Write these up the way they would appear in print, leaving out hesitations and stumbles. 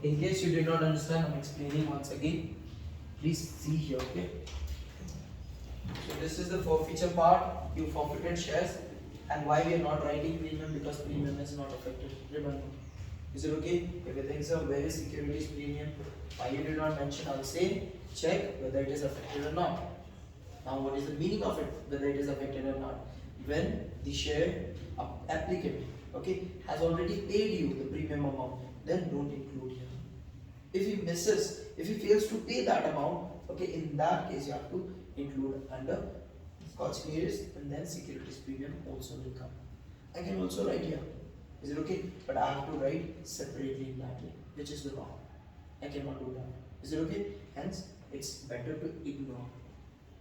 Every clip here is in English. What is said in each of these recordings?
In case you did not understand, I'm explaining once again. Please see here, okay? So this is the forfeiture part. You forfeited shares, and why we are not writing premium, because premium is not affected. Remember, is it okay? If you think so, where is securities premium? Why you did not mention? I'll say check whether it is affected or not. Now, what is the meaning of it? Whether it is affected or not? When the share applicant, okay, has already paid you the premium amount, then don't include here. If he misses, if he fails to pay that amount, okay, in that case you have to include under called securities, and then securities premium also will come. I can also write here. Is it okay? But I have to write separately in that way, which is the wrong. I cannot do that. Is it okay? Hence, it's better to ignore.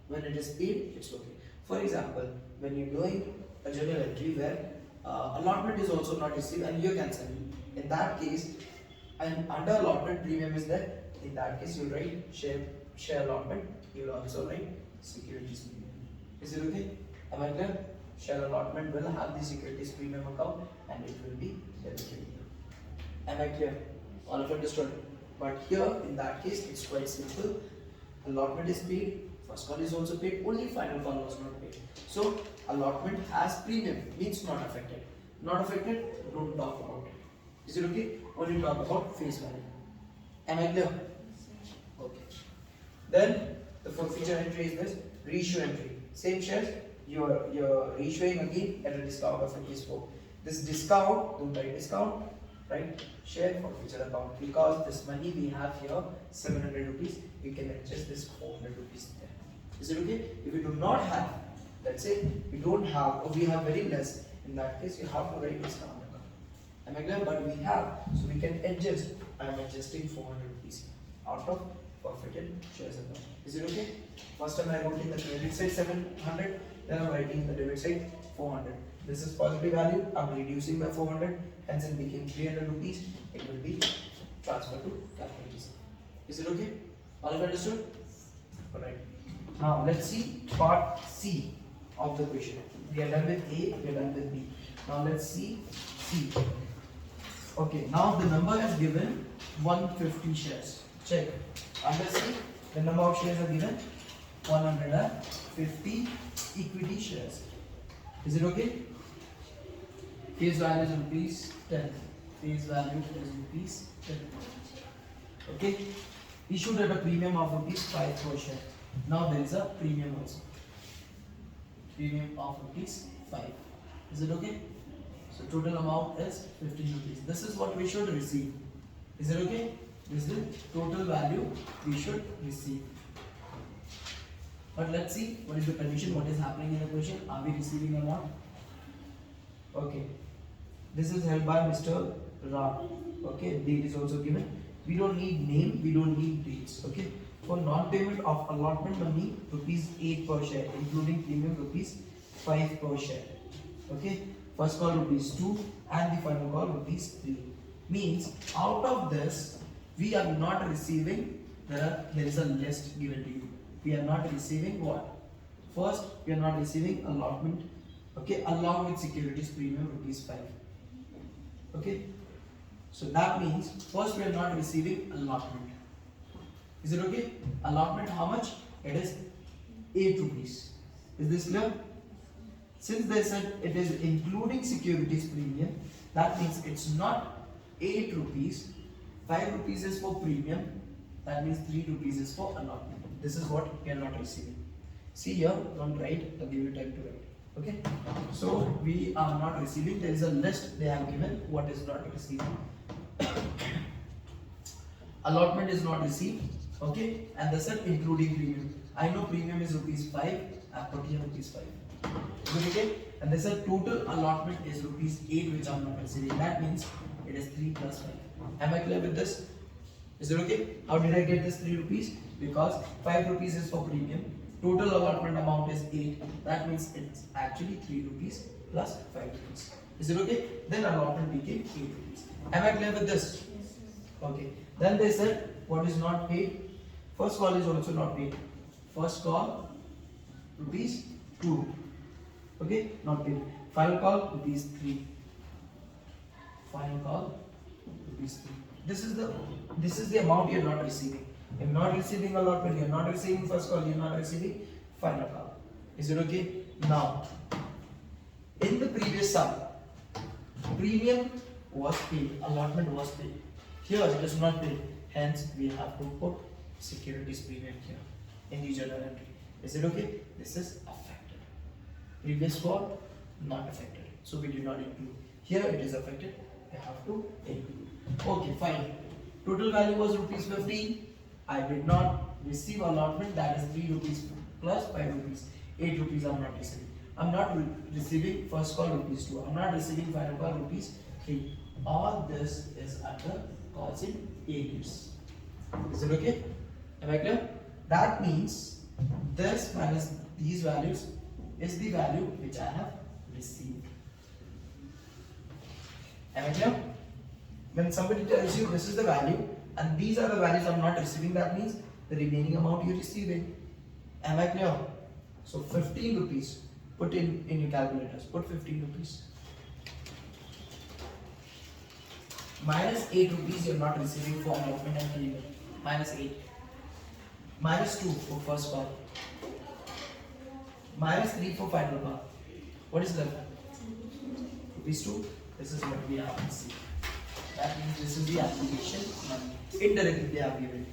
When it is paid, it's okay. For example, when you're doing a journal entry where allotment is also not received and you're cancelling, in that case, and under allotment premium is there. In that case, you write share allotment. You will also write securities premium. Is it okay? Am I clear? Share allotment will have the securities premium account and it will be debited here. Am I clear? All of understood? But here, in that case, it's quite simple. Allotment is paid. First call is also paid. Only final call was not paid. So allotment has premium, means not affected. Not affected, don't talk about it. Is it okay? Only talk about face value. Am I clear? Okay. Then the forfeiture entry is this reissue entry. Same shares, you're reissuing again at a discount of ₹4. This discount, don't write discount, right? Share forfeiture account, because this money we have here 700 rupees, we can adjust this 400 rupees there. Is it okay? If you do not have, let's say we don't have, or we have very less, in that case you have to write discount account. Am I clear? But we have, so we can adjust. I am adjusting 400 rupees out of forfeited shares account. Is it okay? First time I wrote in the credit side 700, then I'm writing in the debit side 400. This is positive value, I'm reducing by 400, hence it became 300 rupees. It will be transferred to capital reserve. Is it okay? All of understood? Alright. Now let's see part C of the question. We are done with A, we are done with B. Now let's see C. Okay, now the number is given 150 shares. Check. Under C, the number of shares are given 150 equity shares. Is it okay? Face value is rupees 10. Face value is rupees 10. Okay? Issued at a premium of rupees 5 per share. Now there is a premium also. Premium of rupees 5. Is it okay? So total amount is 15 rupees. This is what we should receive. Is it okay? This is the total value we should receive. But let's see what is the condition, what is happening in the question. Are we receiving or not? Okay. This is held by Mr. Ram. Okay, date is also given. We don't need name, we don't need dates. Okay. For non-payment of allotment money, rupees 8 per share, including premium rupees 5 per share. Okay. First call rupees 2 and the final call rupees 3. Means out of this, we are not receiving, there is a list given to you. We are not receiving what? First, we are not receiving allotment, okay, along with securities premium rupees 5. Okay, so that means first we are not receiving allotment. Is it okay? Allotment how much? It is 8 rupees. Is this clear? Since they said it is including securities premium, that means it's not 8 rupees, 5 rupees is for premium, that means 3 rupees is for allotment. This is what we are not receiving. See here, don't write, I'll give you time to write. Okay? So we are not receiving, there is a list they have given what is not received. Allotment is not received, okay? And they said including premium. I know premium is rupees 5, I have put here rupees 5. Okay? And they said total allotment is rupees 8, which I am not receiving. That means it is 3 plus 5. Am I clear with this? Is it okay? How did I get this 3 rupees? Because 5 rupees is for premium. Total allotment amount is 8. That means it's actually 3 rupees plus 5 rupees. Is it okay? Then allotment became 8 rupees. Am I clear with this? Okay. Then they said what is not paid. First call is also not paid. First call rupees 2. Okay, not paid. Final call rupees 3. Final call rupees 3. This is the amount you're not receiving. You're not receiving allotment, you're not receiving first call, you're not receiving final call. Is it okay? Now, in the previous sum, premium was paid, allotment was paid. Here it is not paid. Hence, we have to put securities premium here in the journal entry. Is it okay? This is affected. Previous one not affected. So we did not include. Here it is affected. We have to include. Okay, fine. Total value was rupees 15. I did not receive allotment, that is 3 rupees plus 5 rupees. 8 rupees I am not receiving. I am not receiving first call rupees 2. I am not receiving final call rupees 3. All this is under calls in arrears. Is it okay? Am I clear? That means this minus these values is the value which I have received. Am I clear? When somebody tells you this is the value and these are the values I am not receiving, that means the remaining amount you are receiving. Am I clear? So 15 rupees, put in your calculators, put 15 rupees. Minus 8 rupees you are not receiving for allotment and premium. Minus 8. Minus 2 for first call. Minus 3 for final call. What is left? Rupees 2. This is what we have received. That means this is the application money. Indirectly they have given.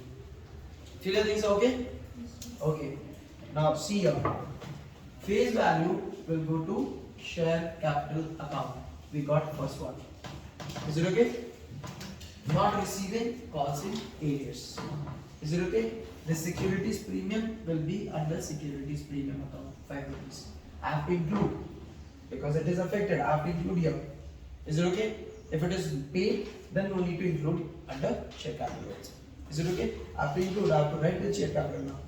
Clear things okay? Okay. Now see here. Face value will go to share capital account. We got first one. Is it okay? Not receiving calls in arrears. Is it okay? The securities premium will be under securities premium account, 5 rupees. I have to include because it is affected. I have to include here. Is it okay? If it is paid, then we need to include under share capital also. Is it okay? I have to include, I have to write the share capital now.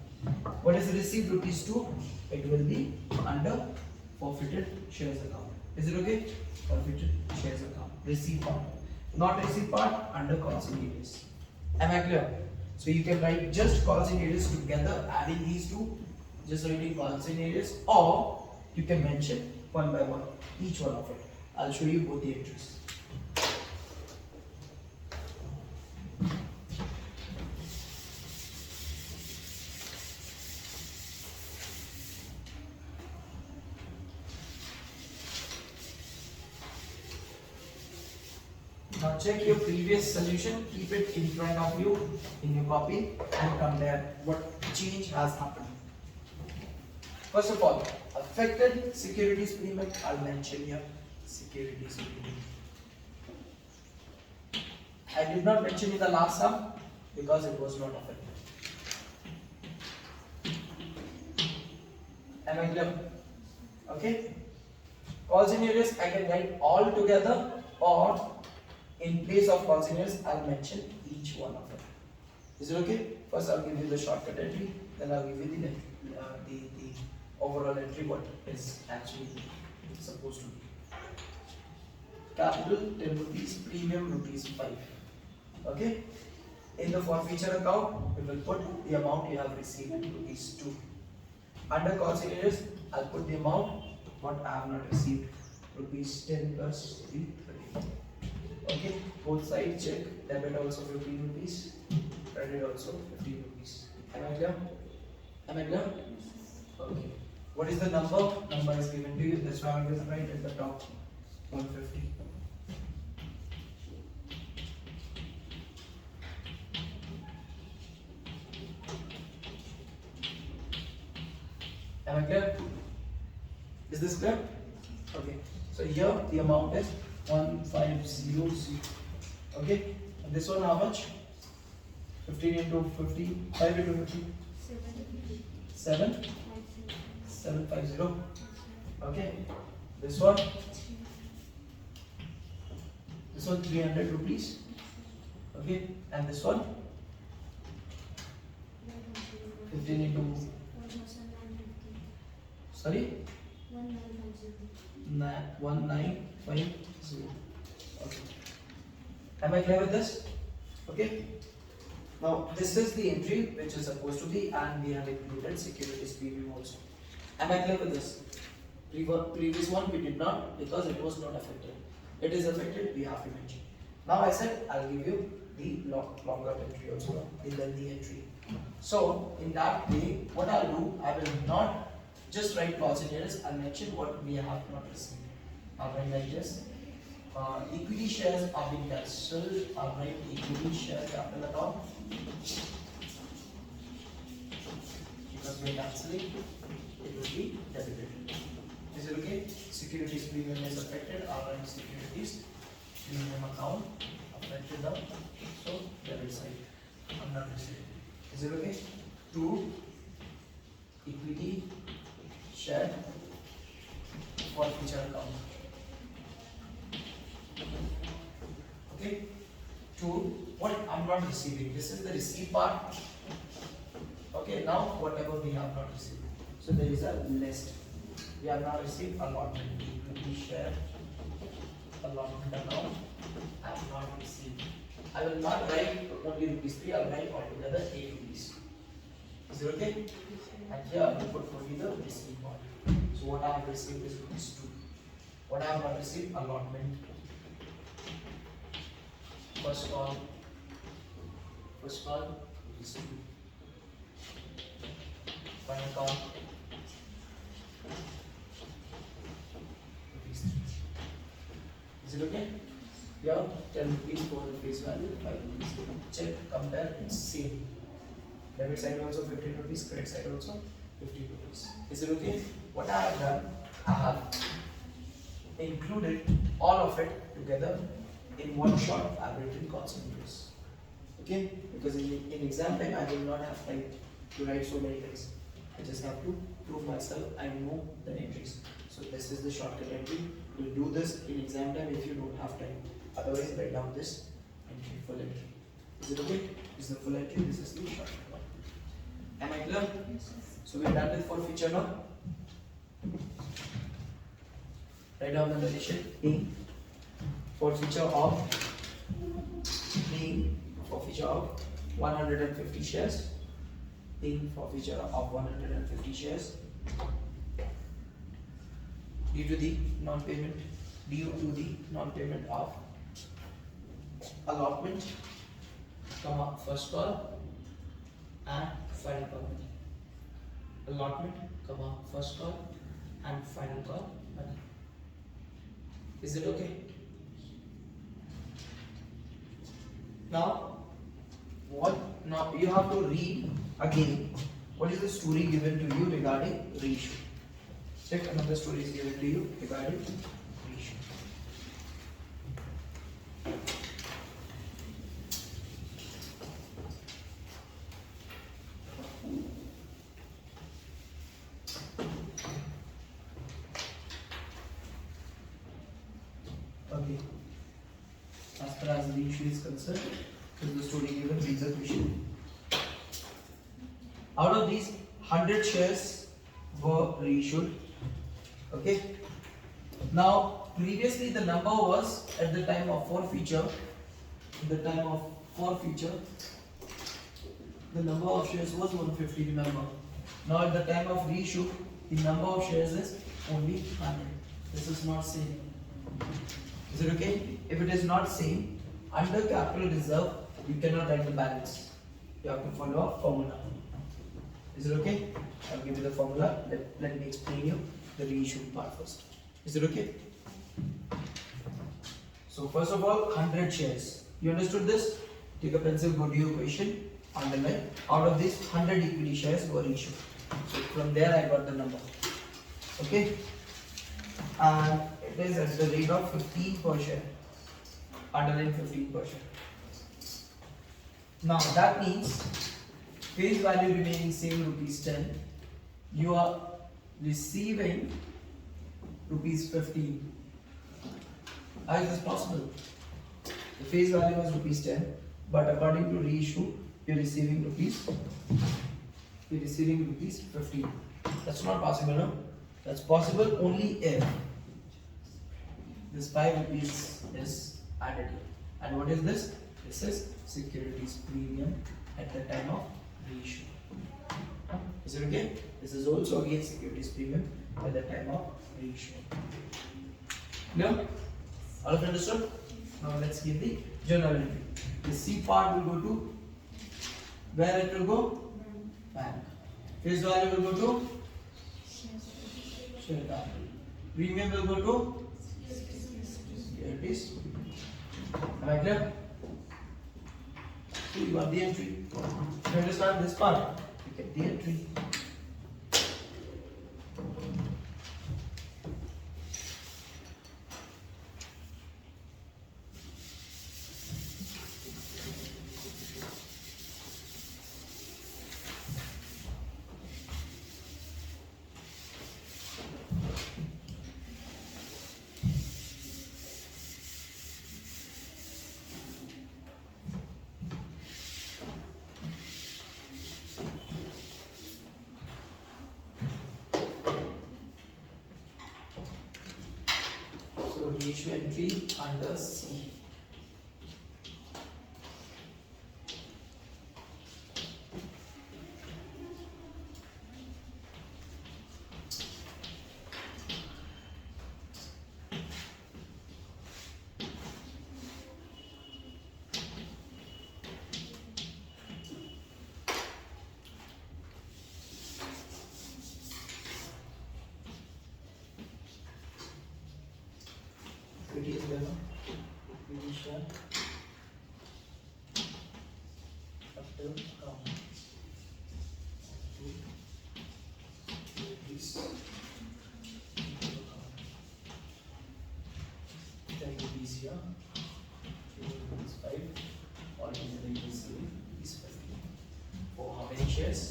What is received rupees 2? It will be under forfeited shares account. Is it okay? Forfeited shares account. Receive part. Not receive part under calls in arrears. Am I clear? So you can write just calls in arrears together, adding these two, just writing calls in arrears, or you can mention one by one each one of it. I'll show you both the entries. Now check your previous solution, keep it in front of you in your copy and compare what change has happened. First of all, affected securities premium, I'll mention here securities premium. I did not mention in the last sum because it was not affected. Am I clear? Okay? Calls in arrears I can write all together, or in place of calls in arrears I'll mention each one of them. Is it okay? First I'll give you the shortcut entry, then I'll give you the overall entry what is actually supposed to be. Capital 10 rupees, premium rupees 5. Okay? In the forfeiture account, we will put the amount you have received, rupees 2. Under calls in arrears, I'll put the amount what I have not received, rupees 10 plus 3, 30. Okay? Both sides check. Debit also 15 rupees, credit also 15 rupees. Am I clear? Am I clear? Okay. What is the number? Number is given to you. That's why I'm going to write at the top 150. Am I clear? Is this clear? Okay. So here the amount is 1500. Okay. And this one how much? 15 into 15. 5 into 15. 7. 750. Okay. This one 300 rupees. Okay. And this one 15 into, sorry, 1950. Okay. Am I clear with this? Okay. Now this is the entry which is supposed to be, and we have included securities premium also. Am I clear with this? Previous one we did not, because it was not affected. It is affected, we have to mention. Now I said I'll give you the longer entry also, the lengthy entry. So in that way, what I'll do, I will not just write clause in here, I'll mention what we have not received. I'll write like this. Equity shares are being cancelled. I'll write equity share capital account. Because we're cancelling, it will be debited. Is it okay? Securities premium is affected. I'll write securities premium account affected now. So debit side. I'm not receiving. Is it okay? 2 equity share for future account. Okay. 2 what I'm not receiving. This is the receipt part. Okay. Now whatever we have not received. So there is a list. We have not received allotment. Equity share allotment account. I have not received. I will not write only rupees 3, I will write altogether 8 rupees. Is it okay? And here I will put only the receipt part. So what I have received is rupees 2. What I have not received, allotment. First call, rupees 2. Final call, rupees 3. Is it okay? Yeah, 10 rupees for the face value, 5 rupees. Check, compare, it's same. Debit side also 15 rupees, credit side also 50 rupees. Is it okay? What I have done, I have included all of it together in one shot. I have written concentrates. Okay? Because in exam time, I will not have time to write so many things. I just have to prove myself I know the entries. So this is the shortcut entry. We'll do this in exam time if you don't have time. Otherwise, write down this entry, full entry. Is it okay? This is the full entry, this is the shortcut one. Am I clear? So we are done with forfeiture now. Write down the condition A. Forfeiture of 150 shares. In forfeiture of 150 shares due to the non-payment of allotment, first call and final call money. Allotment, first call and final call money. Is it okay? Now you have to read again what is the story given to you regarding reissue. Check, another story is given to you regarding reissue. Okay. As far as reissue is concerned, this is the story given, read the question. Out of these, 100 shares were reissued. Okay. Now, previously the number was at the time of forfeiture. The number of shares was 150. Remember. Now, at the time of reissue, the number of shares is only 100. This is not same. Is it okay? If it is not same, under capital reserve, you cannot write the balance. You have to follow a formula. Is it okay? I'll give you the formula. Let me explain you the reissue part first. Is it okay? So first of all, 100 shares. You understood this? Take a pencil, go to your equation, underline. Out of this, 100 equity shares were issued. So from there I got the number. Okay? And it is at the rate of 15 per share. Underline 15 per share. Now that means face value remaining same, rupees 10. You are receiving rupees 15. How is this possible? The face value was rupees 10, but according to reissue, you're receiving rupees 15. That's not possible, no? That's possible only if this 5 rupees is added. And what is this? This is securities premium at the time of reissue. Is it okay? This is also again securities premium at the time of reissue. Clear? All of you understood? Now let's give the journal entry. The C part will go to where it will go? Bank. Face value will go to share capital. Premium will go to here it is. Am I clear? So you have the entry. You understand this part? You get the entry. So ratio entry under C. It is the initial capital account. This then is here. Is 5. Altogether you will see is 5. For how many shares?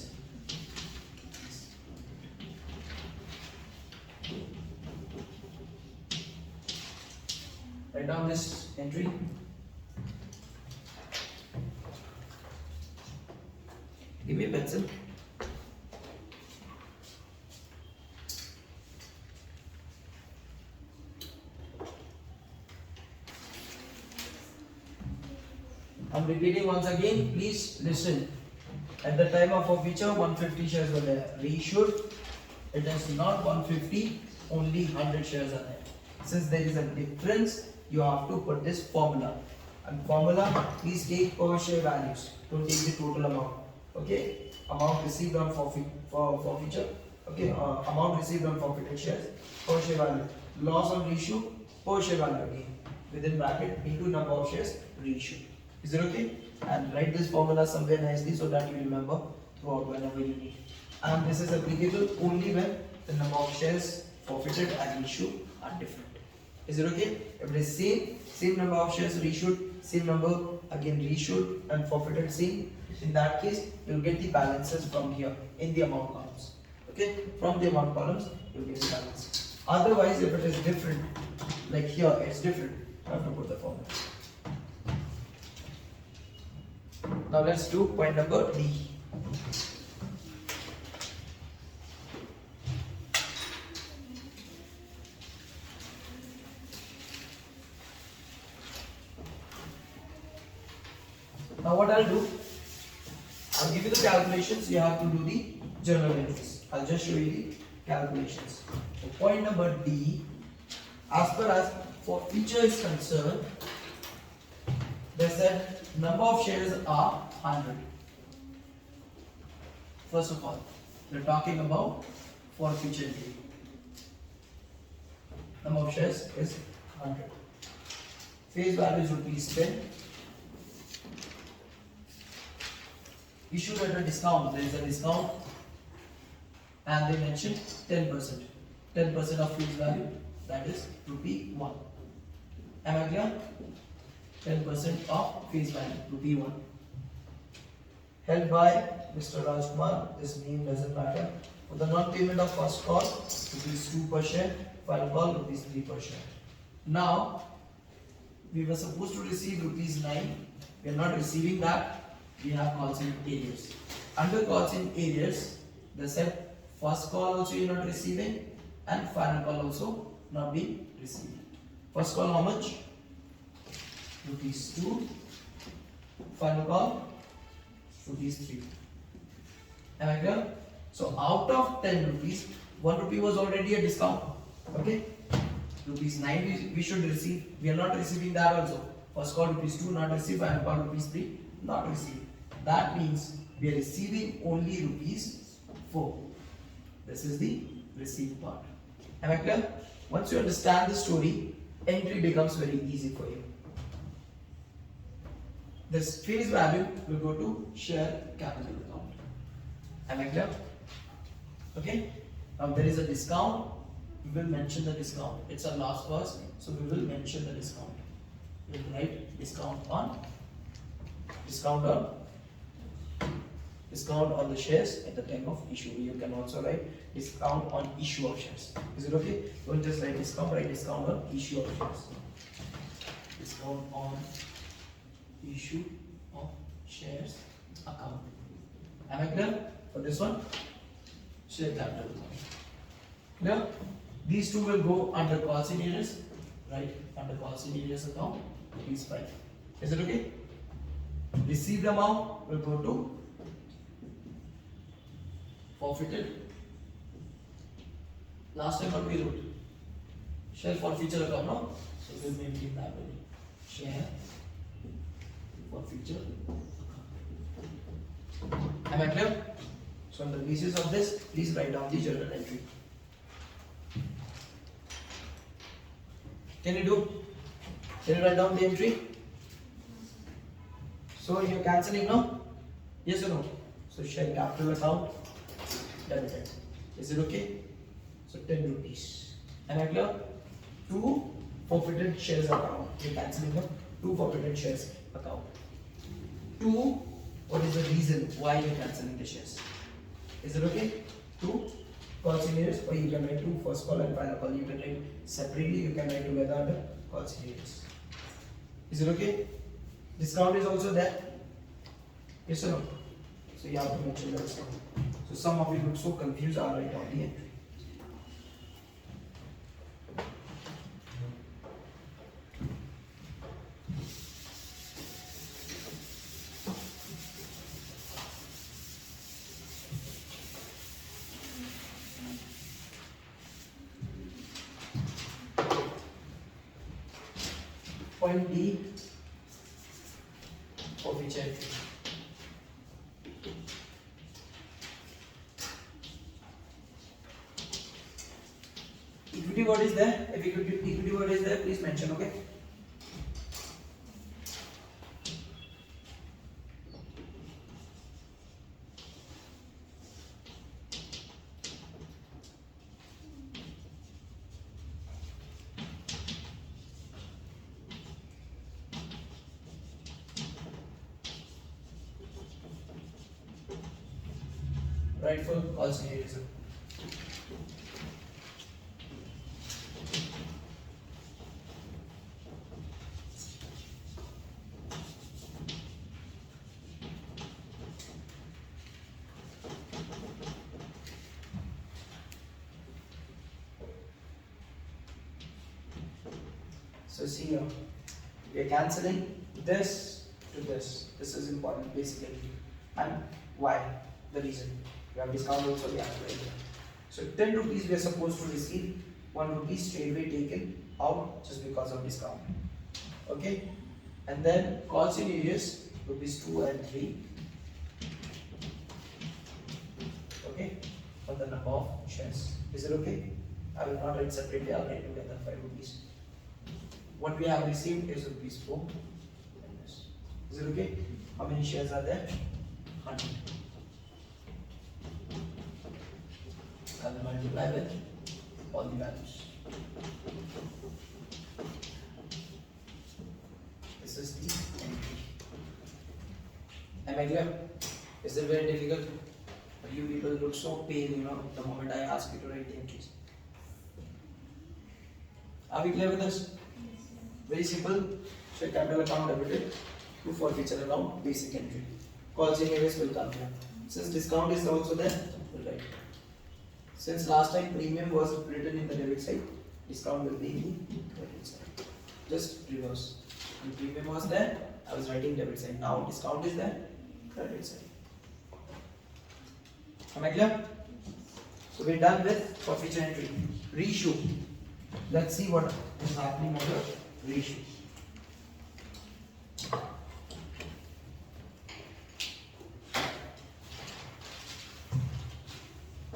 Write down this entry. Give me a pencil. I'm repeating once again, please listen. At the time of forfeiture, 150 shares were there. Reissued, it is not 150, only 100 shares are there. Since there is a difference, you have to put this formula. And formula, please take per share values. Don't take the total amount. Okay? Amount received on forfeiture. Okay? Amount received on forfeited shares. Per share value. Loss on reissue. Per share value again. Within bracket into number of shares reissued. Is it okay? And write this formula somewhere nicely so that you remember throughout whenever you need. And this is applicable only when the number of shares forfeited and issued are different. Is it okay? If it is same number of shares reissued, same number again reissued and forfeited same, in that case you will get the balances from here in the amount columns. Okay? From the amount columns you will get the balance. Otherwise, if it is different, like here it's different, you have to put the formula. Now let's do point number D. Now what I'll do, I'll give you the calculations, you have to do the journal entries. I'll just show you the calculations. So point number D, as far as forfeiture is concerned, they said number of shares are 100. First of all, we're talking about forfeiture entry. Number of shares is 100. Face value is ₹10. Issued at a discount, there is a discount and they mentioned 10%. 10% of face value, that is ₹1. Am I clear? 10% of face value, ₹1. Held by Mr. Rajkumar, this name doesn't matter. For the non-payment of first call, ₹2 per share, final call ₹3 per share. Now, we were supposed to receive ₹9, we are not receiving that. We have calls in arrears. Under calls in arrears, they said first call also you are not receiving and final call also not being received. First call how much? ₹2. Final call ₹3. Am I clear? So out of 10 rupees, 1 rupee was already a discount. Okay? ₹9 we should receive. We are not receiving that also. First call rupees 2 not received, final call rupees 3 not received. That means we are receiving only rupees 4. This is the received part. Am I clear? Once you understand the story, entry becomes very easy for you. This face value will go to share capital account. Am I clear? Okay. Now there is a discount. We will mention the discount. It's our last verse, so we will mention the discount. We will write discount on the shares at the time of issue. You can also write discount on issue of shares. Is it okay? Don't just write discount, write discount on issue of shares. Discount on issue of shares account. Am I clear for this one? Share capital account. Clear? These two will go under costs in arrears, right? Under costs in arrears account, rupees 5. Is it okay? Received amount will go to forfeited. Last time what we wrote? Share forfeiture account, no? So we'll maintain that way. Share forfeiture account. Am I clear? So on the basis of this, please write down the journal entry. Can you write down the entry? So you're cancelling now? Yes or no? So share capital account, debited. Is it okay? So 10 rupees. Am I clear? 2 forfeited shares account. You're cancelling now? 2 forfeited shares account. 2, what is the reason why you're cancelling the shares? Is it okay? 2 calls in arrears, or you can write 2 first call and final call. You can write separately, you can write together under calls in arrears. Is it okay? Discount is also there. Yes or no? So you have to mention the discount. So some of you look so confused, I'll write down the entry. Point D, forfeiture entry. Equity word is there. If equity word is there, please mention, okay? Rightful calls in arrears. So see here, we are cancelling this to this. This is important basically. And why? The reason. We have discount also, we have to write here. So 10 rupees we are supposed to receive, 1 rupee straight away taken out just because of discount. Okay? And then calls in arrears, rupees 2 and 3. Okay? For the number of shares. Is it okay? I will not write separately, I will write together 5 rupees. What we have received is rupees 4. Is it okay? How many shares are there? 100. I will multiply with all the values. This is the entry. Am I clear? Is it very difficult? You people look so pale, the moment I ask you to write the entries. Are we clear with this? Very simple. Share capital account debited to forfeiture account basic entry. Calls in arrears will come here. Since discount is also there, we'll write. Since last time premium was written in the debit side, discount will be in the credit side. Just reverse. When premium was there, I was writing debit side. Now discount is there, credit side. Am I clear? So we're done with forfeiture entry. Reissue. Let's see what is happening under reissue.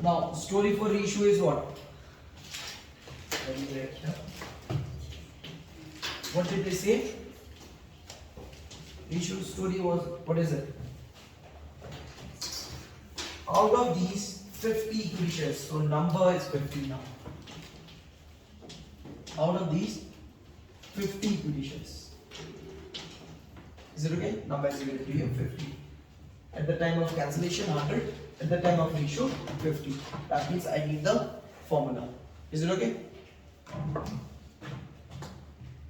Now, story for reissue is what? Let me write here. What did they say? Reissue story was, what is it? Out of these 50 equity shares, so number is 50 now. Out of these 50 equity shares, is it okay? Number is given to you 50. At the time of cancellation 100, at the time of reissue 50. That means I need the formula. Is it okay?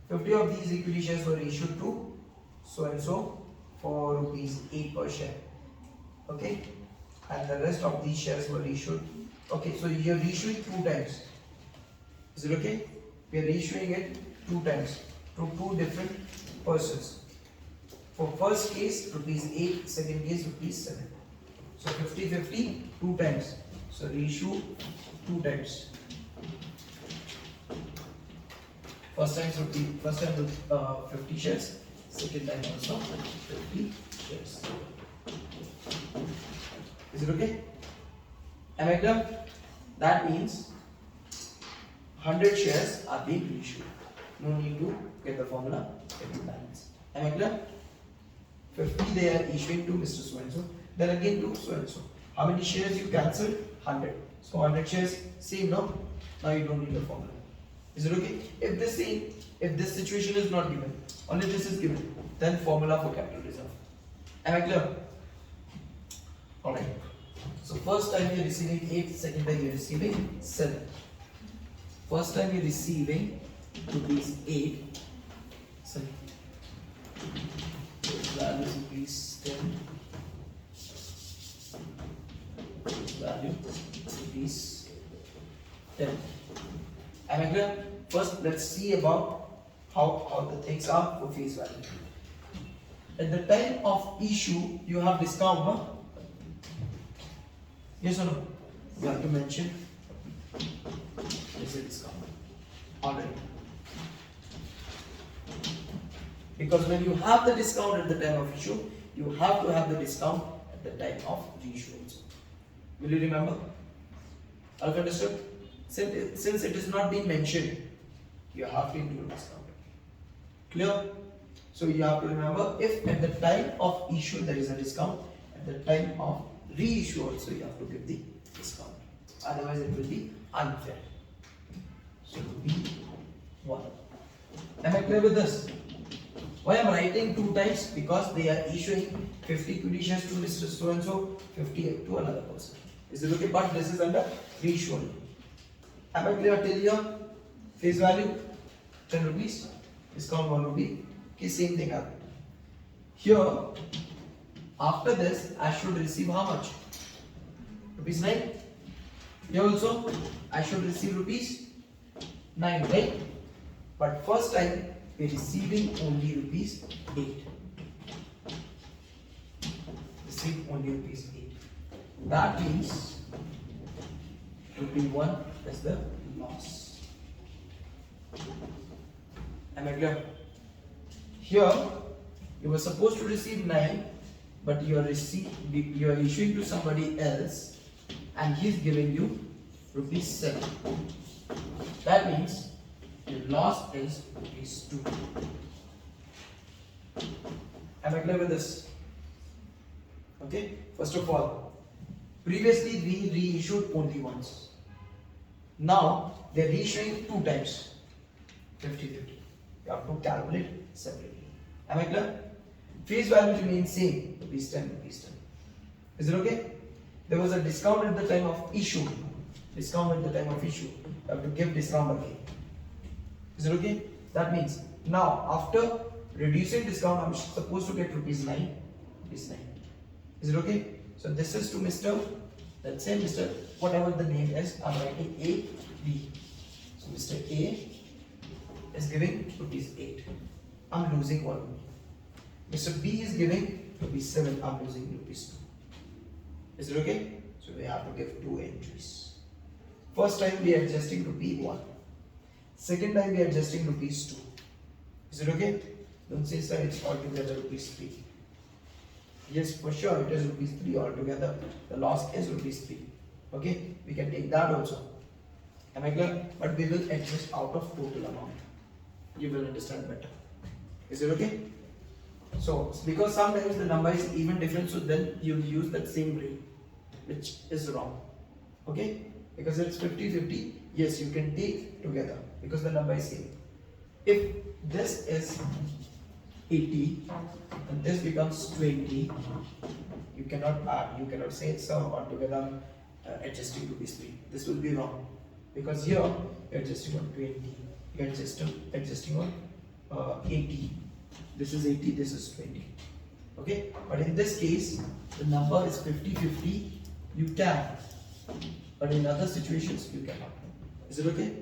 50 of these equity shares were issued to so and so for rupees 8 per share. Okay? And the rest of these shares were issued. Okay, so you are reissuing 2 times. Is it okay? We are reissuing it 2 times to 2 different persons. For first case, rupees 8, second case, rupees 7. So 50-50, 2 times. So reissue 2 times. First time 50 shares, second time also 50 shares. Is it okay? Am I clear? That means 100 shares are being reissued. No need to get the formula, get the balance. Am I clear? 50 they are issuing to Mr. So and so, then again to so and so. How many shares you cancelled? 100. So 100 shares, same now. Now you don't need the formula. Is it okay? If this situation is not given, only this is given, then formula for capital reserve. Am I clear? Alright. So first time you are receiving 8, second time you are receiving 7. First time you are receiving rupees 8, sorry, value rupees 10, value rupees 10. Am I clear? First, let's see about how the things are for face value. At the time of issue, you have discount, no? Yes or no? You have to mention. There's a discount already. Because when you have the discount at the time of issue, you have to have the discount at the time of reissue also. Will you remember? All understood? Since it is not being mentioned, you have to include discount. Clear? So you have to remember, if at the time of issue there is a discount, at the time of reissue also you have to give the discount. Otherwise it will be unfair. So B1. Am I clear with this? Why I am writing 2 times? Because they are issuing 50 equity shares to Mr. So and so, 50 to another person. Is it okay? But this is under reissue only. Am I clear till here? Face value 10 rupees, discount 1 rupee. Okay, same thing happened. Here, after this, I should receive how much? Rupees 9. Here also, I should receive rupees 9, right? But first time, we are receiving only rupees 8. Receive only rupees 8. That means rupee 1 is the loss. Am I clear? Here, you were supposed to receive 9, but you are issuing to somebody else, and he is giving you rupees 7. That means your loss is rupees 2. Am I clear with this? Okay. First of all, previously we reissued only once. Now they are reissuing 2 times. 50-50. You have to calculate separately. Am I clear? Face value remains same, rupees 10, rupees 10. Is it okay? There was a discount at the time of issue. Discount at the time of issue. You have to give discount again. Is it okay? That means now after reducing discount, I'm supposed to get rupees 9. Rupees 9. Is it okay? So this is to Mr. Let's say Mr. whatever the name is, I'm writing A, B. So Mr. A is giving rupees 8. I'm losing 1 rupee. Mr. B is giving rupees 7. I'm losing rupees 2. Is it okay? So we have to give 2 entries. First time we are adjusting rupee 1. Second time we are adjusting rupees 2. Is it okay? Don't say sir, it's altogether rupees 3. Yes, for sure it is rupees 3 altogether. The loss is rupees 3. Okay, we can take that also. Am I clear? But we will adjust out of total amount. You will understand better. Is it okay? So because sometimes the number is even different, so then you'll use that same rate, which is wrong. Okay? Because it's 50-50, yes, you can take together because the number is same. If this is 80 and this becomes 20, you cannot add, you cannot say sir or together adjusting to these three. This will be wrong because here you're adjusting on 20, you're adjusting on 80. This is 80, this is 20. Okay, but in this case, the number is 50-50, you can, but in other situations, you cannot. Is it okay?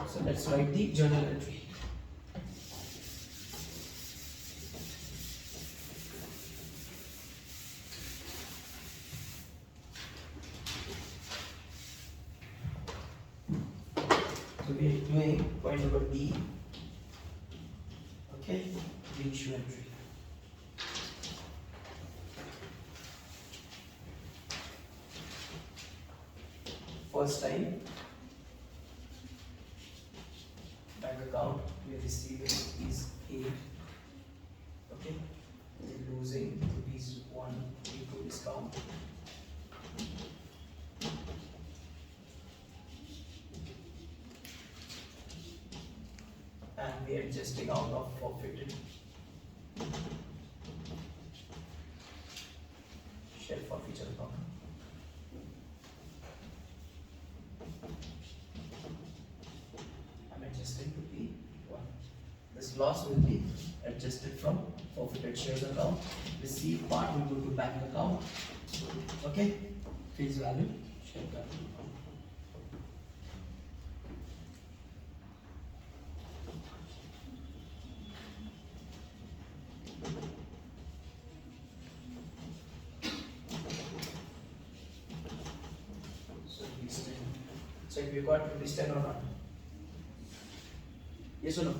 So let's write the journal entry. So we are doing point number B. Okay, reissue entry. First time, bank account we are receiving is 8. Okay, we're losing rupees 1 due to discount. And we are adjusting out of forfeited share forfeiture account. I'm adjusting to P1. This loss will be adjusted from forfeited shares account. Receive part will go to bank account. Okay, face value, share value. Check we got rupees 10 or not. Yes or no?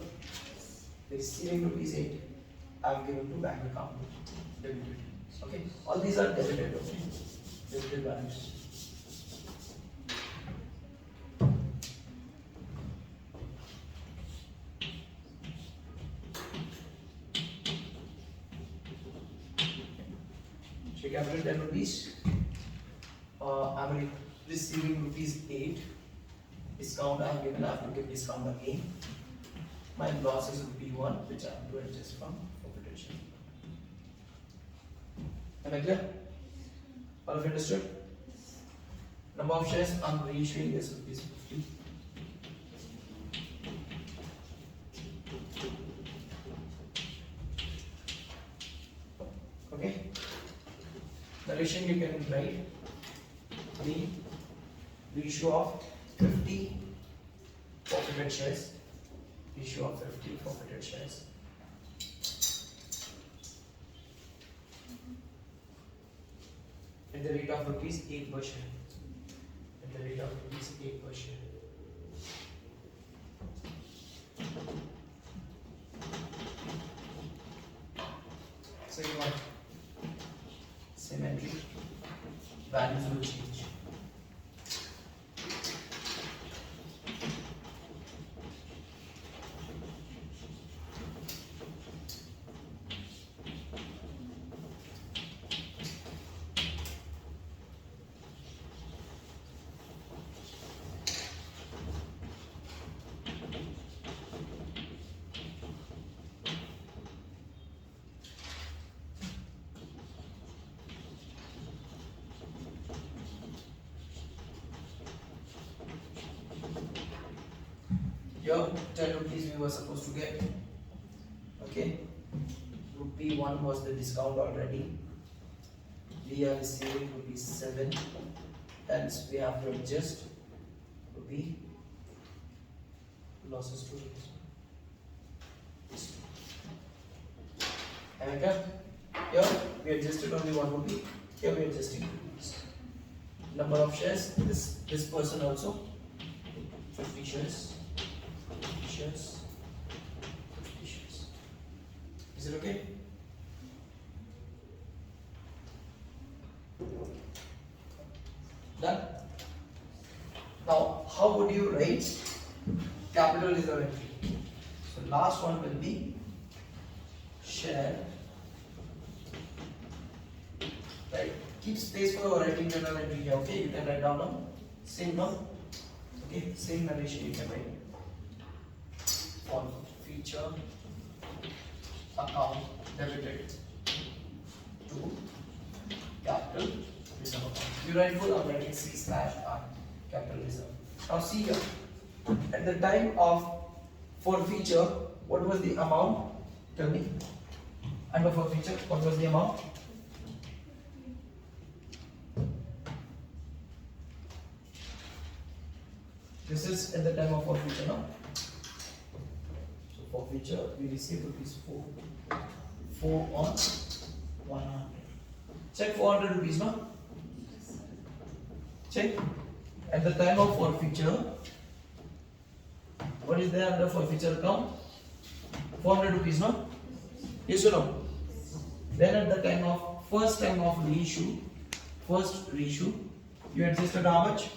The receiving rupees 8 I have given to bank account. Debited. Okay. All these are debited. Okay. Debited values. So capital 10 rupees. I'm receiving rupees 8. Discount I have given, I have to give discount again. My loss is P1, which I have to adjust from forfeited share. Am I clear? All of you understood? Number of shares I'm reissuing is rupees 50. Okay. Narration you can write the reissue of 50 forfeited shares. Issue of 50 forfeited shares. At the rate of rupees 8 per share. At the rate of rupees 8 per share. So you want same entry. Values will change. Here 10 rupees we were supposed to get. Okay. Rupee 1 was the discount already. We are receiving rupees 7. Hence we have to adjust rupee losses to this. Am I clear? Here we adjusted only 1 rupee. Here we are adjusting rupees. Number of shares. This person also 50 shares. 50 shares. 50 shares. Is it okay? how would you write capital reserve entry? So last one will be share. Right. Keep space for writing journal entry here. Okay, you can write down now. Same now. Okay, same narration you can write. For feature account debited to capital reserve account. You write full, I'm writing C/R capital reserve. Now see here. At the time of forfeiture, what was the amount? Tell me. Under forfeiture, what was the amount? This is at the time of forfeiture, no? So forfeiture, we receive rupees 4 on 100. Check 400 rupees, no? Check. At the time of forfeiture, what is there under forfeiture account? 400 rupees, no? Yes or no? Then at the time of first reissue, you adjusted how much?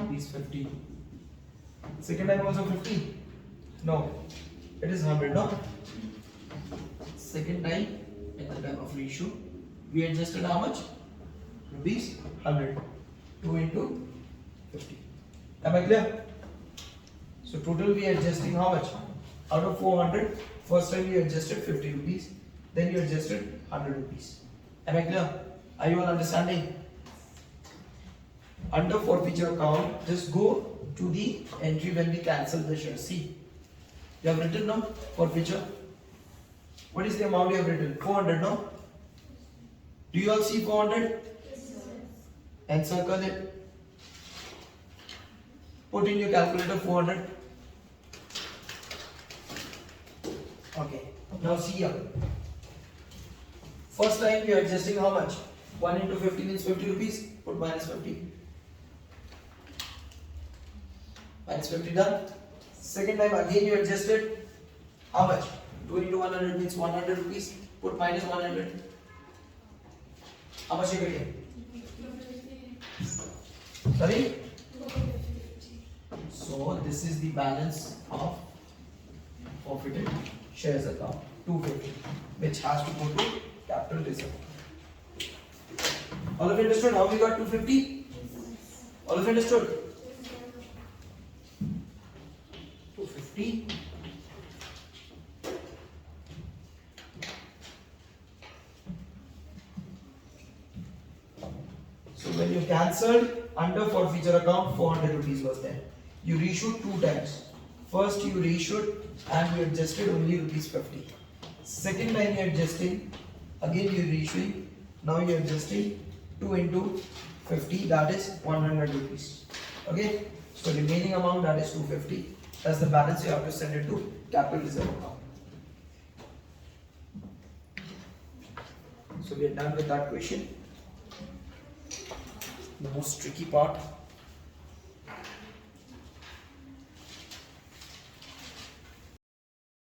50. Second time also 50? No. It is 100, no? Second time, at the time of reissue, we adjusted how much? Rupees 100. 2 into 50. Am I clear? So total we are adjusting how much? Out of 400, first time you adjusted 50 rupees, then you adjusted 100 rupees. Am I clear? Are you all understanding? Under forfeiture account, just go to the entry when we cancel the share. See, you have written now forfeiture. What is the amount you have written? 400, no? Do you all see 400? Yes, sir. And circle it. Put in your calculator 400. Okay. Now see here. First time we are adjusting how much? 1 into 50 means 50 rupees. Put minus 50. Minus 50 done. Second time again you adjusted how much? 2 into 100 means 100 rupees. Put minus 100. How much you getting? Sorry? So this is the balance of forfeited shares account 250, which has to go to capital reserve. All of you understood how we got 250? All of you understood? 250. So when you cancelled under forfeiture account, 400 rupees was there. You reissued 2 times. First you reissued and you adjusted only rupees 50. Second time you adjusting, again you reissuing. Now you adjusting 2 into 50, that is 100 rupees. Okay. So remaining amount, that is 250. That's the balance you have to send it to capital reserve account. So we are done with that question. The most tricky part.